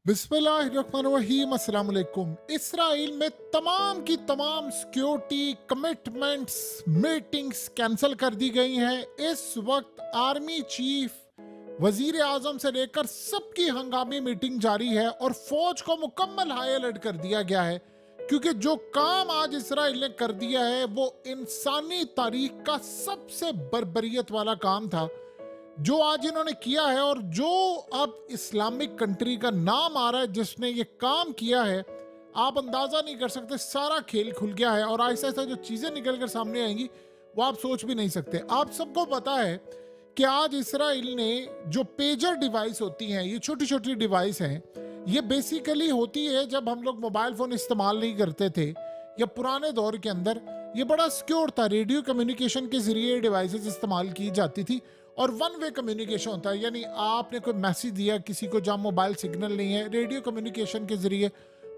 बिस्मिल्लाहिर्रहमानिर्रहीम अस्सलाम वालेकुम। इसराइल में तमाम की तमाम सिक्योरिटी कमिटमेंट्स मीटिंग्स कैंसिल कर दी गई हैं। इस वक्त आर्मी चीफ वजीर आजम से लेकर सबकी हंगामी मीटिंग जारी है और फौज को मुकम्मल हाई अलर्ट कर दिया गया है, क्योंकि जो काम आज इसराइल ने कर दिया है वो इंसानी तारीख का सबसे बर्बरियत वाला काम था जो आज इन्होंने किया है। और जो अब इस्लामिक कंट्री का नाम आ रहा है जिसने ये काम किया है, आप अंदाजा नहीं कर सकते। सारा खेल खुल गया है और ऐसा ऐसा जो चीजें निकल कर सामने आएंगी वो आप सोच भी नहीं सकते। आप सबको पता है कि आज इसराइल ने जो पेजर डिवाइस होती हैं, ये छोटी छोटी डिवाइस हैं, ये बेसिकली होती है जब हम लोग मोबाइल फोन इस्तेमाल नहीं करते थे या पुराने दौर के अंदर ये बड़ा सिक्योर था। रेडियो कम्युनिकेशन के जरिए डिवाइसेस इस्तेमाल की जाती थी और वन वे कम्युनिकेशन होता है, यानी आपने कोई मैसेज दिया किसी को जहाँ मोबाइल सिग्नल नहीं है, रेडियो कम्युनिकेशन के जरिए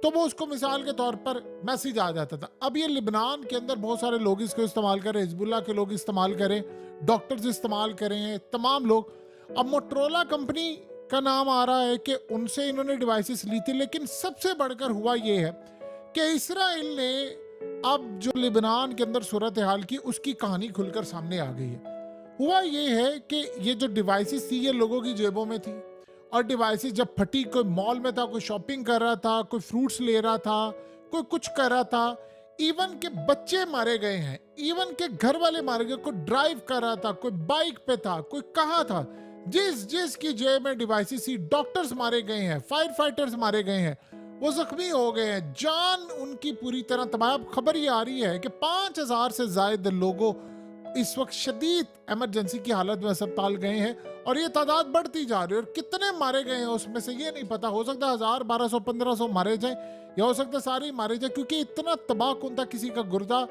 तो वो उसको मिसाल के तौर पर मैसेज आ जाता था। अब ये लिबनान के अंदर बहुत सारे लोग इसको इस्तेमाल करें, हिजबुल्लाह के लोग इस्तेमाल करें, डॉक्टर्स इस्तेमाल करें, तमाम लोग। अब मोटरोला कंपनी का नाम आ रहा है कि उनसे इन्होंने डिवाइसेस ली थी, लेकिन सबसे बढ़कर हुआ ये है कि इसराइल ने अब जो लिबनान के अंदर सूरत हाल की उसकी कहानी खुलकर सामने आ गई है। हुआ ये है कि ये जो डिवाइसेस थी ये लोगों की जेबों में थी और डिवाइसेस जब फटी, कोई मॉल में था, कोई शॉपिंग कर रहा था, कोई फ्रूट्स ले रहा था, कोई कुछ कर रहा था, इवन के बच्चे मारे गए हैं, इवन के घर वाले मारे गए, कोई ड्राइव कर रहा था, कोई बाइक पे था, कोई कहाँ था, जिस जिस की जेब में डिवाइसेस थी, डॉक्टर्स मारे गए हैं, फायर फाइटर्स मारे गए हैं, वो जख्मी हो गए हैं, जान उनकी पूरी तरह तबाह। अब खबर ये आ रही है कि 5,000 से ज्यादा लोगों इस वक्त शदीद इमरजेंसी की हालत में अस्पताल गए हैं और ये तादाद बढ़ती जा रही है। और कितने मारे गए हैं उसमें से ये नहीं पता, हो सकता है 1000, 1200, 1500 मारे जाए या हो सकता है सारे ही मारे जाए, क्योंकि इतना तबाह कौन था। किसी का गुर्दा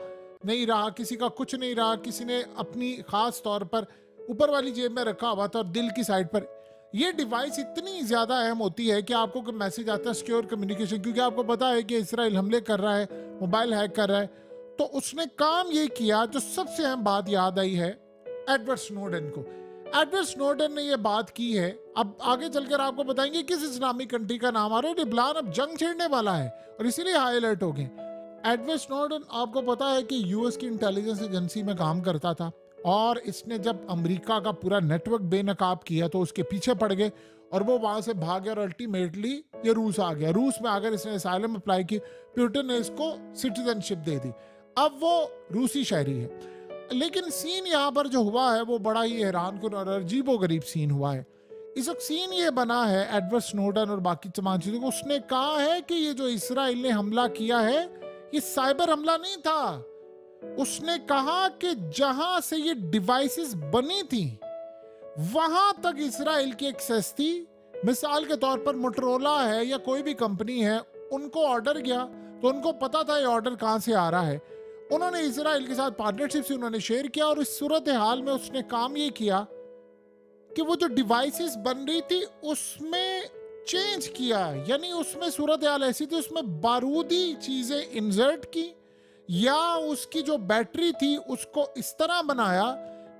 नहीं रहा, किसी का कुछ नहीं रहा, किसी ने अपनी खास तौर पर ऊपर वाली जेब में रखा हुआ था और दिल की साइड पर। ये डिवाइस इतनी ज्यादा अहम होती है कि आपको कोई मैसेज आता है सिक्योर कम्युनिकेशन, क्योंकि आपको पता है कि इसराइल हमले कर रहा है, मोबाइल हैक कर रहा है, तो उसने काम ये किया। जो सबसे अहम बात याद आई है एडवर्ड स्नोडेन को। एडवर्ड स्नोडेन ने ये बात की है, अब आगे चलकर आपको बताएंगे किस इस्लामिक कंट्री का नाम आ रहा है। लिबनान अब जंग छेड़ने वाला है और इसीलिए हाई अलर्ट हो गए। एडवर्ड स्नोडेन आपको पता है कि यूएस की इंटेलिजेंस एजेंसी में काम करता था और इसने जब अमेरिका का पूरा नेटवर्क बेनकाब किया तो उसके पीछे पड़ गए और वो वहां से भाग गया और अल्टीमेटली ये रूस आ गया। रूस में आकर इसने असाइलम अप्लाई की, पुतिन ने इसको सिटीजनशिप दे दी, अब वो रूसी शहरी है। लेकिन सीन यहाँ पर जो हुआ है वो बड़ा ही हैरानकुन और अजीबोगरीब सीन हुआ है। इस वक्त सीन ये बना है एडवर्ड स्नोडन और बाकी तमाम चीजों को, उसने कहा है कि ये जो इसराइल ने हमला किया है ये साइबर हमला नहीं था। उसने कहा कि जहां से ये डिवाइसेस बनी थी वहां तक इसराइल की एक्सेस थी। मिसाल के तौर पर मोटरोला है या कोई भी कंपनी है, उनको ऑर्डर गया तो उनको पता था ये ऑर्डर कहां से आ रहा है। उन्होंने इसराइल के साथ पार्टनरशिप से उन्होंने शेयर किया और इस सूरत हाल में उसने काम ये किया कि वो जो डिवाइसेस बन रही थी उसमें चेंज किया, यानी उसमें सूरत हाल ऐसी थी उसमें बारूदी चीजें इंसर्ट की या उसकी जो बैटरी थी उसको इस तरह बनाया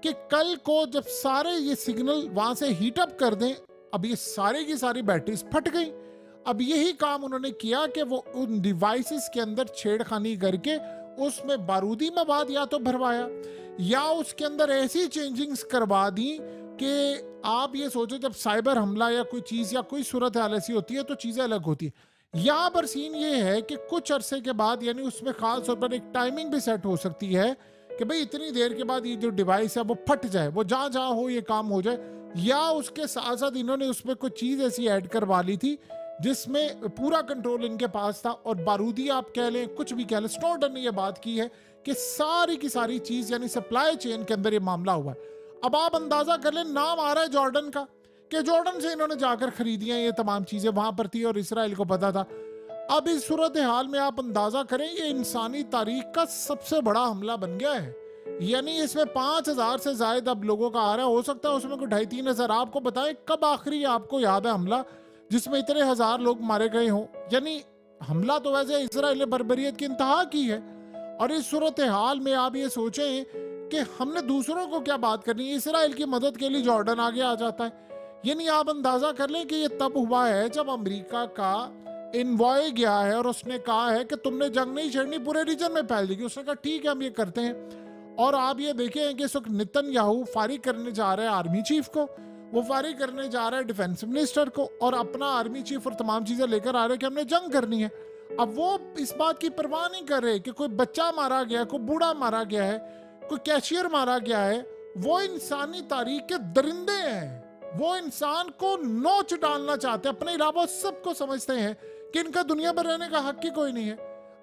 कि कल को जब सारे ये सिग्नल वहां से हीट अप कर दें, अब ये सारे की सारी बैटरीज फट गई। अब यही काम उन्होंने किया कि वो उन डिवाइसेस के अंदर छेड़खानी करके उसमें बारूदी मवाद या तो भरवाया या उसके अंदर ऐसी चेंजिंग्स करवा दी कि आप ये सोचो जब साइबर हमला या कोई चीज या कोई सूरत हाल ऐसी होती है तो चीजें अलग होती है। यहाँ पर सीन ये है कि कुछ अरसे के बाद, यानी उसमें खास तौर पर एक टाइमिंग भी सेट हो सकती है कि भाई इतनी देर के बाद ये जो डिवाइस है वो फट जाए, वो जहां जहां हो ये काम हो जाए। या उसके साथ साथ इन्होंने उसमें कोई चीज ऐसी ऐड करवा ली थी जिसमें पूरा कंट्रोल इनके पास था और बारूदी आप कह लें, कुछ भी कह लें। स्नोडन ने यह बात की है कि सारी की सारी चीज यानी सप्लाई चेन के अंदर ये मामला हुआ है। अब आप अंदाजा कर लें, नाम आ रहा है जॉर्डन का कि जॉर्डन से इन्होंने जाकर खरीदी हैं, ये तमाम चीजें वहां पर थी और इसराइल को पता था। अब इस सूरत हाल में आप अंदाजा करें ये इंसानी तारीख का सबसे बड़ा हमला बन गया है। यानी इसमें 5,000 से ज्यादा अब लोगों का आ रहा है, हो सकता है उसमें कोई 2,500-3,000। आपको बताएं कब आखिरी आपको याद है हमला जिसमें इतने हजार लोग मारे गए हों? यानी हमला तो वैसे इसराइल ने बर्बरियत की इंतहा की है। और इस सूरत हाल में आप ये सोचें कि हमने दूसरों को क्या बात करनी है, इसराइल की मदद के लिए जॉर्डन आगे आ जाता है। यानी आप अंदाजा कर लें कि ये तब हुआ है जब अमेरिका का इन्वॉय गया है और उसने कहा है कि तुमने जंग नहीं छेड़नी, पूरे रीजन में फैल देगी। उसने कहा ठीक है हम ये करते हैं। और आप ये देखें कि इस वक्त नेतन्याहू फारिग करने जा रहे हैं आर्मी चीफ को, वो फारिग करने जा रहा है डिफेंस मिनिस्टर को, और अपना आर्मी चीफ और तमाम चीजें लेकर आ रहे हैं कि हमने जंग करनी है। अब वो इस बात की परवाह नहीं कर रहे कि कोई बच्चा मारा गया है, कोई बूढ़ा मारा गया है, कोई कैशियर मारा गया है। वो इंसानी तारीख के दरिंदे हैं, वो इंसान को नोच डालना चाहते हैं। अपने अलावा सबको समझते हैं कि इनका दुनिया पर रहने का हक ही कोई नहीं है।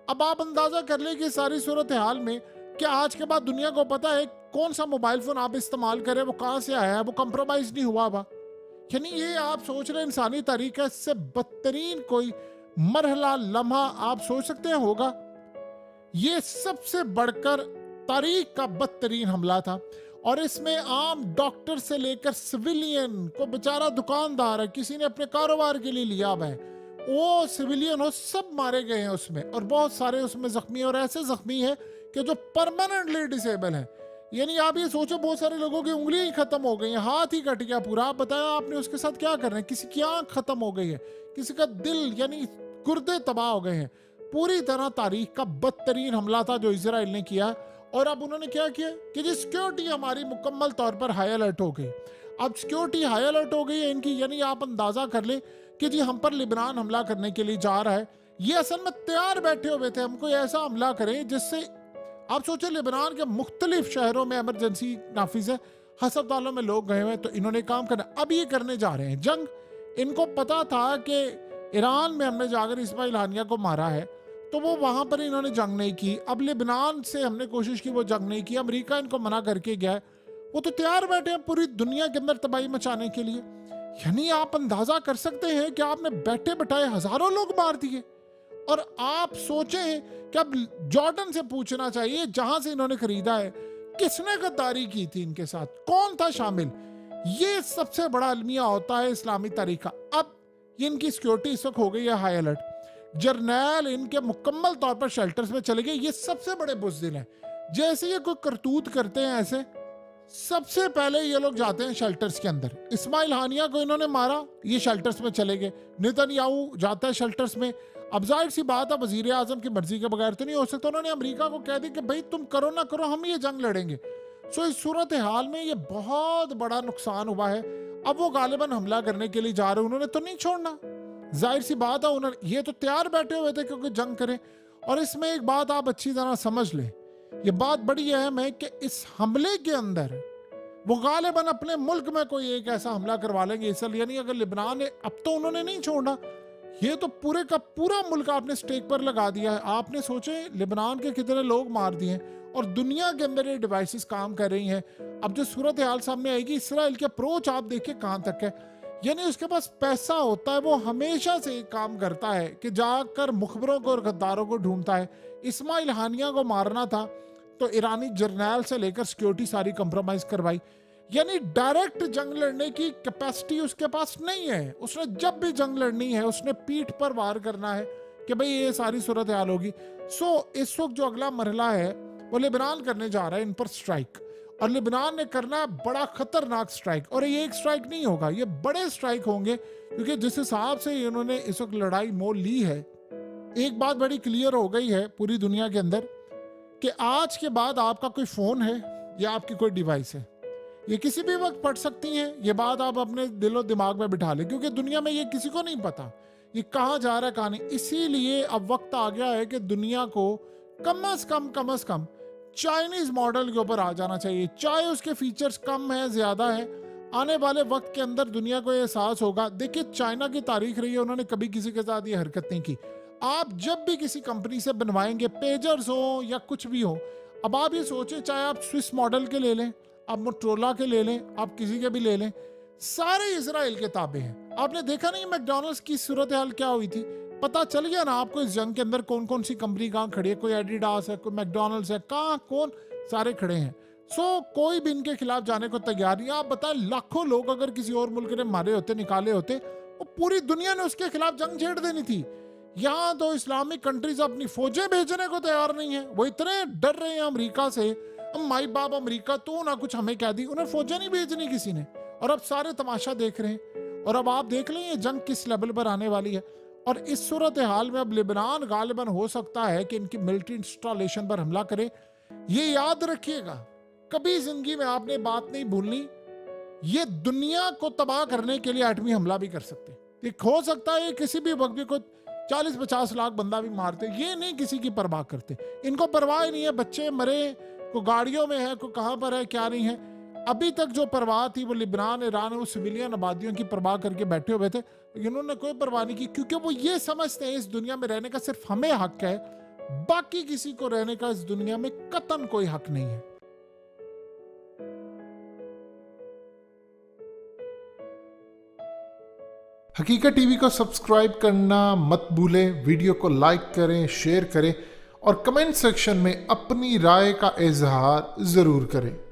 अब आप अंदाजा कर ले कि सारी सूरत हाल में क्या आज के बाद दुनिया को पता है कौन सा मोबाइल फोन आप इस्तेमाल करें, वो कहां से आया है, वो कंप्रोमाइज नहीं हुआ हुआ। यानी ये आप सोच रहे इंसानी तारीख का इससे बदतरीन कोई मरहला लम्हा आप सोच सकते हैं होगा? ये सबसे बढ़कर तारीख का बदतरीन हमला था। और इसमें आम डॉक्टर से लेकर सिविलियन को, बेचारा दुकानदार है, किसी ने अपने कारोबार के लिए लिया हुआ है, वो सिविलियन हो, सब मारे गए हैं उसमें। और बहुत सारे उसमें जख्मी, और ऐसे जख्मी है कि जो परमानेंटली डिसेबल है। यानी आप ये सोचो बहुत सारे लोगों की उंगलियां ही खत्म हो गई हैं, हाथ ही कट गया पूरा। आप बताया आपने उसके साथ क्या करना है? किसी की आंख खत्म हो गई है, किसी का दिल यानी गुर्दे तबाह हो गए हैं। पूरी तरह तारीख का बदतरीन हमला था जो इजराइल ने किया। और अब उन्होंने क्या किया कि जी सिक्योरिटी हमारी मुकम्मल तौर पर हाई अलर्ट हो गई। अब सिक्योरिटी हाई अलर्ट हो गई है इनकी, यानी आप अंदाजा कर ले कि जी हम पर लिबनान हमला करने के लिए जा रहा है। ये असल में तैयार बैठे हुए थे, हम कोई ऐसा हमला करें जिससे, आप सोचे लिबनान के मुख्तलिफ शहरों में इमरजेंसी नाफिज है, अस्पतालों में लोग गए हुए, तो इन्होंने काम करना। अब ये करने जा रहे हैं जंग। इनको पता था कि ईरान में हमने जाकर इस्माइल हानिया को मारा है, तो वो वहां पर इन्होंने जंग नहीं की। अब लिबनान से हमने कोशिश की, वो जंग नहीं की। अमेरिका इनको मना करके गया है, वो तो तैयार बैठे हैं पूरी दुनिया के अंदर तबाही मचाने के लिए। यानी आप अंदाजा कर सकते हैं कि आपने बैठे बैठाए हजारों लोग मार दिए। और आप सोचें कि अब जॉर्डन से पूछना चाहिए जहां से इन्होंने खरीदा है, किसने गद्दारी की थी इनके साथ, कौन था शामिल। ये सबसे बड़ा अलमिया होता है इस्लामी तारीख का। अब ये इनकी सिक्योरिटी इस वक्त हो गई है हाई अलर्ट। जर्नैल इनके मुकम्मल तौर पर शेल्टर्स में चले गए। ये सबसे बड़े बुज़दिल हैं। जैसे ये कोई करतूत करते हैं, ऐसे सबसे पहले ये लोग जाते हैं शेल्टर्स के अंदर। इस्माइल हानिया को इन्होंने मारा, ये शेल्टर्स में चले गए। नेतन्याहू जाता है शेल्टर्स में। अब जाहिर सी बात है वजीर आजम की मर्जी के बगैर तो नहीं हो सकता। उन्होंने अमेरिका को कह दी कि भाई तुम करो ना करो, हम ये जंग लड़ेंगे। सो इस सूरत हाल में ये बहुत बड़ा नुकसान हुआ है। अब वो गालिबन हमला करने के लिए जा रहे, उन्होंने तो नहीं छोड़ना। जाहिर सी बात है उन्होंने, ये तो तैयार बैठे हुए थे क्योंकि जंग करें। और इसमें एक बात आप अच्छी तरह समझ लें, ये बात बड़ी अहम है कि इस हमले के अंदर वो गालिबन अपने मुल्क में कोई एक ऐसा हमला करवा लेंगे इसराइल। यानी अगर लिबनान है, अब तो उन्होंने नहीं छोड़ा, ये तो पूरे का पूरा मुल्क आपने स्टेक पर लगा दिया है। आपने सोचे लिबनान के कितने लोग मार दिए और दुनिया के अंदर ये डिवाइसेस काम कर रही हैं। अब जो सूरत हाल सामने आएगी, इसराइल की अप्रोच आप देखिए कहां तक है। यानी उसके पास पैसा होता है, वो हमेशा से काम करता है कि जाकर मुखबरों को और गद्दारों को ढूंढता है। इस्माइल हानिया को मारना था तो ईरानी जर्नैल से लेकर सिक्योरिटी सारी कंप्रोमाइज करवाई। यानी डायरेक्ट जंग लड़ने की कैपेसिटी उसके पास नहीं है। उसने जब भी जंग लड़नी है उसने पीठ पर वार करना है कि भाई ये सारी सूरत हाल होगी। सो इस वक्त जो अगला मरहला है वो लिबनान करने जा रहा है इन पर स्ट्राइक। और लिबनान ने करना है बड़ा खतरनाक स्ट्राइक। और ये एक स्ट्राइक नहीं होगा, ये बड़े स्ट्राइक होंगे, क्योंकि जिस हिसाब से इन्होंने इस वक्त लड़ाई मोल ली है, एक बात बड़ी क्लियर हो गई है पूरी दुनिया के अंदर कि आज के बाद आपका कोई फोन है या आपकी कोई डिवाइस है, ये किसी भी वक्त फट सकती हैं। ये बात आप अपने दिलो दिमाग में बिठा लें, क्योंकि दुनिया में ये किसी को नहीं पता ये कहाँ जा रहा है कहाँ नहीं। इसीलिए अब वक्त आ गया है कि दुनिया को कम से कम चाइनीज मॉडल के ऊपर आ जाना चाहिए। चाहे उसके फीचर्स कम है ज्यादा है, आने वाले वक्त के अंदर दुनिया को एहसास होगा। देखिए चाइना की तारीख रही है, उन्होंने कभी किसी के साथ ये हरकत नहीं की। आप जब भी किसी कंपनी से बनवाएंगे, पेजर्स हो या कुछ भी हो, अब आप ये सोचें, चाहे आप स्विस मॉडल के ले लें, आप मोटरोला के ले लें, आप किसी के भी ले लें, सारे इजराइल के ताबे हैं। आपने देखा नहीं मैकडॉनल्ड्स की सूरत हाल क्या हुई थी? पता चल गया ना आपको इस जंग के अंदर कौन कौन सी कंपनी कहाँ खड़ी है। कोई एडिडास है, कोई मैकडॉनल्ड्स है, कहाँ कौन सारे खड़े हैं। सो कोई भी इनके खिलाफ जाने को तैयार नहीं। आप बताएं लाखों लोग अगर किसी और मुल्क ने मारे होते, निकाले होते, वो पूरी दुनिया ने उसके खिलाफ जंग छेड़ देनी थी। यहाँ तो इस्लामिक कंट्रीज अपनी फौजें भेजने को तैयार नहीं है। वो इतने डर रहे हैं अमेरिका से, माई बाप अमेरिका तू ना कुछ हमें कह दी, उन्हें फौजें नहीं भेजनी किसी ने। और अब सारे तमाशा देख रहे हैं। और अब आप देख लें ये जंग किस लेवल पर आने वाली है। और इस सूरत हाल में अब लिबनान गालिबन हो सकता है कि इनकी मिलिट्री इंस्टॉलेशन पर हमला करे। ये याद रखिएगा, कभी जिंदगी में आपने बात नहीं भूलनी, ये दुनिया को तबाह करने के लिए एटमी हमला भी कर सकते हैं। हो सकता है किसी भी वक्त भी को 40-50 लाख बंदा भी मारते, ये नहीं किसी की परवाह करते। इनको परवाह ही नहीं है, बच्चे मरे, को गाड़ियों में है, को कहां पर है, क्या नहीं है। अभी तक जो परवाह थी वो लिबनान, ईरान, वो सिविलियन आबादियों की परवाह करके बैठे हुए थे, लेकिन उन्होंने कोई परवाह नहीं की, क्योंकि वो ये समझते हैं इस दुनिया में रहने का सिर्फ हमें हक है, बाकी किसी को रहने का इस दुनिया में कतन कोई हक नहीं है। हकीकत टीवी को सब्सक्राइब करना मत भूलें, वीडियो को लाइक करें, शेयर करें और कमेंट सेक्शन में अपनी राय का इजहार जरूर करें।